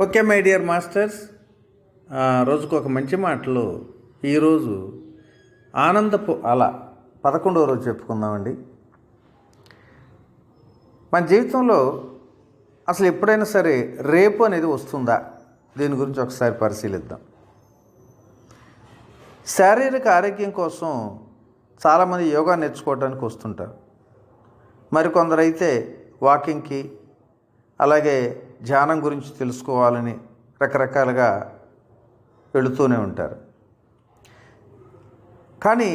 Okay my dear masters, రోజుకు ఒక మంచి మాటలు ఈరోజు ఆనందపు అల 11వ రోజు చెప్పుకుందామండి. మన జీవితంలో అసలు ఎప్పుడైనా సరే రేపు అనేది వస్తుందా? దీని గురించి ఒకసారి పరిశీలిద్దాం. శారీరక ఆరోగ్యం కోసం చాలామంది యోగా నేర్చుకోవడానికి వస్తుంటారు. మరికొందరైతే వాకింగ్కి, అలాగే ధ్యానం గురించి తెలుసుకోవాలని రకరకాలుగా వెళుతూనే ఉంటారు. కానీ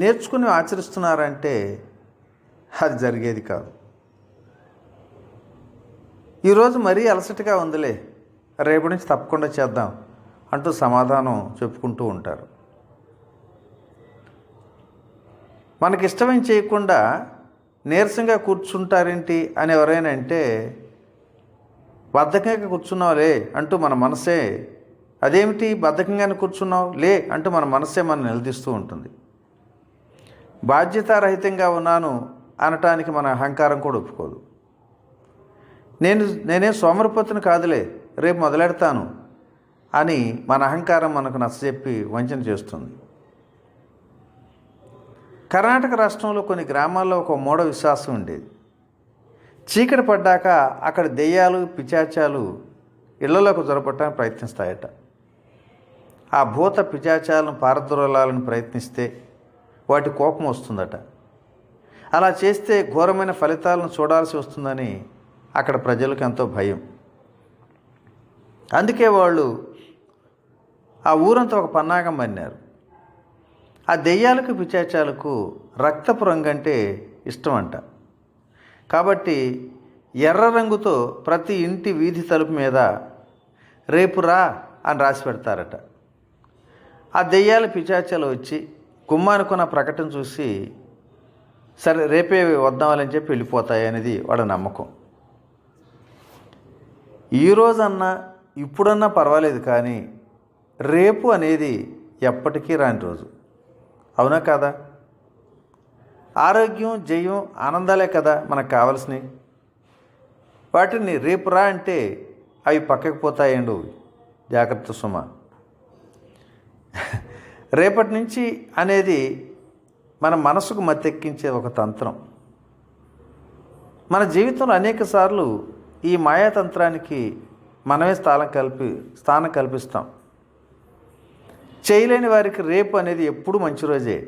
నేర్చుకుని ఆచరిస్తున్నారంటే అది జరిగేది కాదు. ఈరోజు మరీ అలసటగా ఉందిలే, రేపటి నుంచి తప్పకుండా చేద్దాం అంటూ సమాధానం చెప్పుకుంటూ ఉంటారు. మనకిష్టమేం చేయకుండా నీరసంగా కూర్చుంటారేంటి అని ఎవరైనా అంటే, బద్ధకంగా కూర్చున్నావులే అంటూ మన మనసే, అదేమిటి బద్ధకంగానే కూర్చున్నావు లే అంటూ మన మనసే మనం నిలదీస్తూ ఉంటుంది. బాధ్యతారహితంగా ఉన్నాను అనటానికి మన అహంకారం కూడా ఒప్పుకోదు. నేనే సోమరిపోతుని కాదులే, రేపు మొదలెడతాను అని మన అహంకారం మనకు నచ్చజెప్పి వంచన చేస్తుంది. కర్ణాటక రాష్ట్రంలో కొన్ని గ్రామాల్లో ఒక మూఢ విశ్వాసం ఉండేది. చీకటి పడ్డాక అక్కడ దెయ్యాలు, పిశాచాలు ఇళ్లలోకి జొరపట్టడానికి ప్రయత్నిస్తాయట. ఆ భూత పిశాచాలను పారద్రోలాలని ప్రయత్నిస్తే వాటి కోపం వస్తుందట. అలా చేస్తే ఘోరమైన ఫలితాలను చూడాల్సి వస్తుందని అక్కడ ప్రజలకు ఎంతో భయం. అందుకే వాళ్ళు ఆ ఊరంతా ఒక పన్నాగం పన్నారు. ఆ దెయ్యాలకు, పిశాచాలకు రక్తపు రంగు అంటే ఇష్టం అంట. కాబట్టి ఎర్ర రంగుతో ప్రతి ఇంటి వీధి తలుపు మీద రేపు రా అని రాసి పెడతారట. ఆ దెయ్యాల, పిశాచాలు వచ్చి గుమ్మానుకున్న ప్రకటన చూసి సరే రేపే వద్దామని చెప్పి వెళ్ళిపోతాయి అనేది వాళ్ళ నమ్మకం. ఈరోజన్నా ఇప్పుడన్నా పర్వాలేదు, కానీ రేపు అనేది ఎప్పటికీ రాని రోజు. అవునా కాదా? ఆరోగ్యం, జయం, ఆనందాలే కదా మనకు కావలసినవి. వాటిని రేపు రా అంటే అవి పక్కకు పోతాయండు. జాగ్రత్త సుమ. రేపటి నుంచి అనేది మన మనసుకు మత్తెక్కించే ఒక తంత్రం. మన జీవితంలో అనేక సార్లు ఈ మాయాతంత్రానికి మనమే స్థానం కల్పిస్తాం. చేయలేని వారికి రేపు అనేది ఎప్పుడు మంచి రోజే.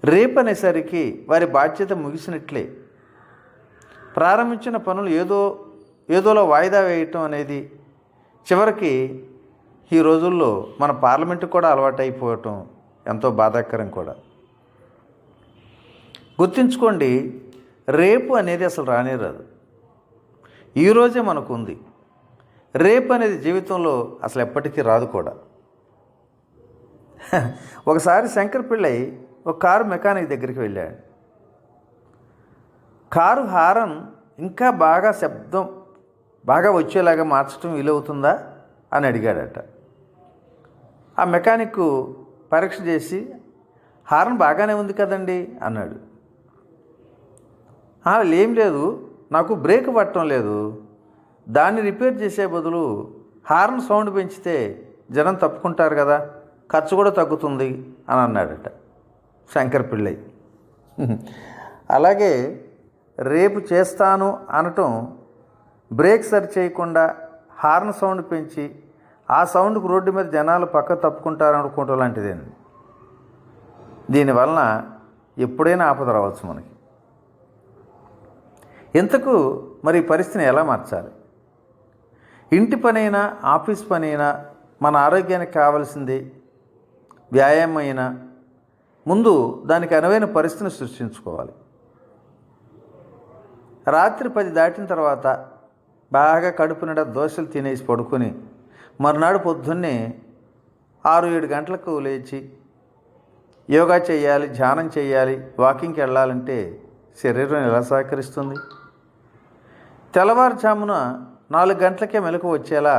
రేపు అనేసరికి వారి బాధ్యత ముగిసినట్లే. ప్రారంభించిన పనులు ఏదోలో వాయిదా వేయటం అనేది చివరికి ఈ రోజుల్లో మన పార్లమెంటుకు కూడా అలవాటైపోవటం ఎంతో బాధాకరం కూడా. గుర్తుంచుకోండి, రేపు అనేది అసలు రానే రాదు. ఈరోజే మనకు ఉంది. రేపు అనేది జీవితంలో అసలు ఎప్పటికీ రాదు కూడా. ఒకసారి శంకర్ పిళ్ళై ఒక కారు మెకానిక్ దగ్గరికి వెళ్ళాడు. కారు హారన్ ఇంకా శబ్దం బాగా వచ్చేలాగా మార్చడం వీలవుతుందా అని అడిగాడట. ఆ మెకానిక్ పరీక్ష చేసి హారన్ బాగానే ఉంది కదండి అన్నాడు. ఏం లేదు, నాకు బ్రేక్ పట్టడం లేదు, దాన్ని రిపేర్ చేసే బదులు హారన్ సౌండ్ పెంచితే జనం తప్పుకుంటారు కదా, ఖర్చు కూడా తగ్గుతుంది అని అన్నాడట శంకర్ పిళ్ళై. అలాగే రేపు చేస్తాను అనటం, బ్రేక్ సరి చేయకుండా హార్న్ సౌండ్ పెంచి ఆ సౌండ్కు రోడ్డు మీద జనాలు పక్క తప్పుకుంటారు అనుకోవటం లాంటిదేంది. దీనివలన ఎప్పుడైనా ఆపద రావచ్చు మనకి. ఇంతకు మరి పరిస్థితిని ఎలా మార్చాలి? ఇంటి పనైనా, ఆఫీస్ పనైనా, మన ఆరోగ్యానికి కావాల్సింది వ్యాయామం అయినా ముందు దానికి అనువైన పరిస్థితిని సృష్టించుకోవాలి. రాత్రి 10 దాటిన తర్వాత బాగా కడుపు నిండా దోశలు తినేసి పడుకొని మరునాడు పొద్దున్నే 6-7 గంటలకు లేచి యోగా చేయాలి, ధ్యానం చేయాలి, వాకింగ్కి వెళ్ళాలంటే శరీరం ఎలా సహకరిస్తుంది? తెల్లవారుజామున 4 గంటలకే మెలకు వచ్చేలా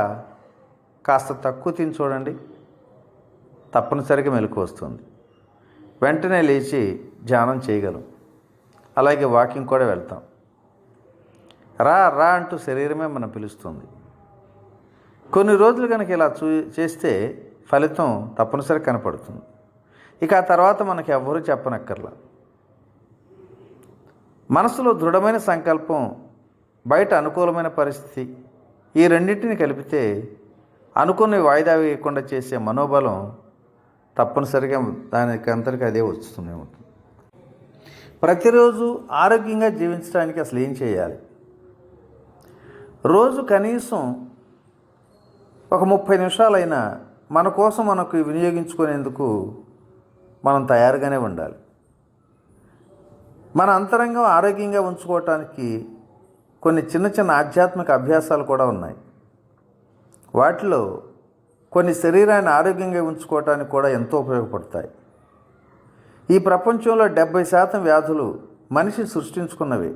కాస్త తక్కువ తిని చూడండి, తప్పనిసరిగా మెలకు వస్తుంది. వెంటనే లేచి ధ్యానం చేయగలం. అలాగే వాకింగ్ కూడా వెళ్తాం. రా రా అంటూ శరీరమే మనం పిలుస్తుంది. కొన్ని రోజులు కనుక ఇలా చేస్తే ఫలితం తప్పనిసరి కనపడుతుంది. ఇక ఆ తర్వాత మనకి ఎవ్వరూ చెప్పనక్కర్లా. మనసులో దృఢమైన సంకల్పం, బయట అనుకూలమైన పరిస్థితి, ఈ రెండింటిని కలిపితే అనుకున్నవి వాయిదా వేయకుండా చేసే మనోబలం తప్పనిసరిగా దానికి అంతటికి అదే వస్తూనే ఉంటుంది. ప్రతిరోజు ఆరోగ్యంగా జీవించడానికి అసలు ఏం చేయాలి? రోజు కనీసం ఒక 30 నిమిషాలైనా మన కోసం మనకు వినియోగించుకునేందుకు మనం తయారుగానే ఉండాలి. మన అంతరంగం ఆరోగ్యంగా ఉంచుకోవటానికి కొన్ని చిన్న చిన్న ఆధ్యాత్మిక అభ్యాసాలు కూడా ఉన్నాయి. వాటిలో కొన్ని శరీరాన్ని ఆరోగ్యంగా ఉంచుకోవటానికి కూడా ఎంతో ఉపయోగపడతాయి. ఈ ప్రపంచంలో 70% వ్యాధులు మనిషి సృష్టించుకున్నవే.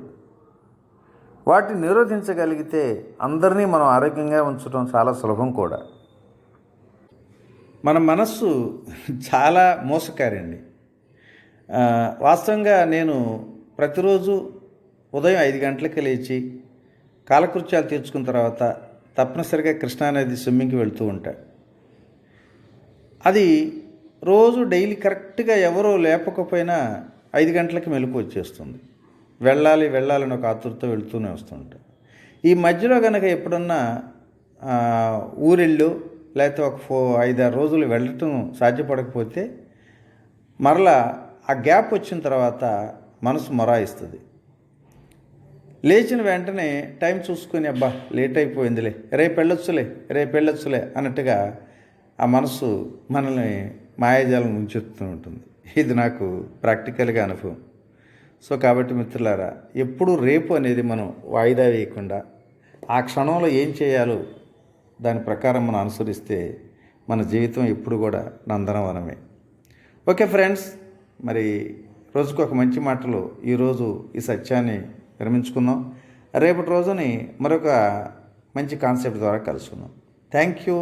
వాటిని నిరోధించగలిగితే అందరినీ మనం ఆరోగ్యంగా ఉంచడం చాలా సులభం కూడా. మన మనస్సు చాలా మోసకారి అండి. వాస్తవంగా నేను ప్రతిరోజు ఉదయం 5 గంటలకి లేచి కాలకృత్యాలు తీర్చుకున్న తర్వాత తప్పనిసరిగా కృష్ణానది స్విమ్మింగ్కి వెళ్తూ ఉంటా. అది రోజు డైలీ కరెక్ట్గా ఎవరో లేపకపోయినా 5 గంటలకి మెలకు వచ్చేస్తుంది. వెళ్ళాలని ఒక ఆతృతతో వెళ్తూనే వస్తుంటా. ఈ మధ్యలో కనుక ఎప్పుడన్నా ఊరెళ్ళు లేకపోతే ఒక 5-6 రోజులు వెళ్ళటం సాధ్యపడకపోతే మరలా ఆ గ్యాప్ వచ్చిన తర్వాత మనసు మొరాయిస్తుంది. లేచిన వెంటనే టైం చూసుకొని అబ్బా లేట్ అయిపోయిందిలే, రేపు వెళ్ళొచ్చులే అన్నట్టుగా ఆ మనసు మనల్ని మాయాజాలం ముంచెత్తూ ఉంటుంది. ఇది నాకు ప్రాక్టికల్గా అనుభవం. సో కాబట్టి మిత్రులారా, ఎప్పుడు రేపు అనేది మనం వాయిదా వేయకుండా ఆ క్షణంలో ఏం చేయాలో దాని ప్రకారం మనం అనుసరిస్తే మన జీవితం ఎప్పుడు కూడా నందనవనమే. ఓకే ఫ్రెండ్స్, మరి రోజుకు ఒక మంచి మాటలో ఈరోజు ఈ సత్యాన్ని విరమించుకుందాం. రేపటి రోజుని మరొక మంచి కాన్సెప్ట్ ద్వారా కలుసుకుందాం. Thank you.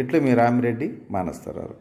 ఇట్లు మీ రామిరెడ్డి మానస్తరావు.